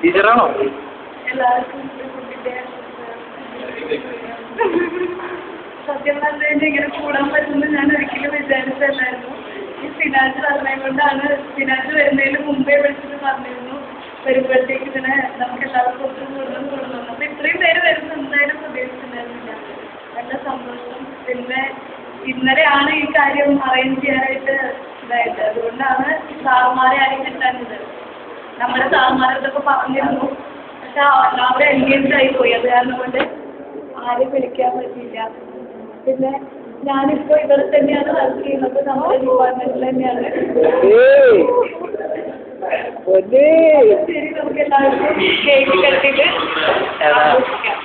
ടീച്ചറാണോ? സത്യം പറഞ്ഞു കഴിഞ്ഞാൽ ഇങ്ങനെ കൂടാൻ പറ്റുമെന്ന് ഞാൻ ഒരിക്കലും വിചാരിച്ചല്ലായിരുന്നു. ഈ ഫിനാൻസ് പറഞ്ഞത് കൊണ്ടാണ്. ഫിനാൻസ് വരുന്നതിന് മുമ്പേ വിളിച്ചിട്ട് പറഞ്ഞിരുന്നു വരുമ്പോഴത്തേക്ക് ഇതിനെ നമുക്ക് എല്ലാവർക്കും കൊടുക്കുന്നു. അപ്പൊ ഇത്രയും പേര് വരുന്ന എന്തായാലും പ്രതീക്ഷിച്ചിട്ടുണ്ടായിരുന്നില്ല. നല്ല സന്തോഷം. പിന്നെ ഇന്നലെയാണ് ഈ കാര്യം അറേഞ്ച് ചെയ്യാനായിട്ട് ഇതായിട്ട്. അതുകൊണ്ടാണ് സാറുമാരെ ആരും കിട്ടാഞ്ഞത്. നമ്മുടെ സാറുമാരൊക്കെ പറഞ്ഞിരുന്നു. പക്ഷെ എല്ലാവരും എൻഗേജ് ആയിപ്പോയി. അത് കാരണം കൊണ്ട് ആരും വിളിക്കാൻ പറ്റിയില്ല. പിന്നെ ഞാനിപ്പോൾ ഇവിടെ തന്നെയാണ് വർക്ക് ചെയ്യുന്നത്. നമ്മുടെ ഡിപ്പാർട്ട്മെന്റിൽ തന്നെയാണ്. ശരി, നമുക്ക് എല്ലാവർക്കും കേക്ക് കട്ടിട്ട് ആഘോഷിക്കാം.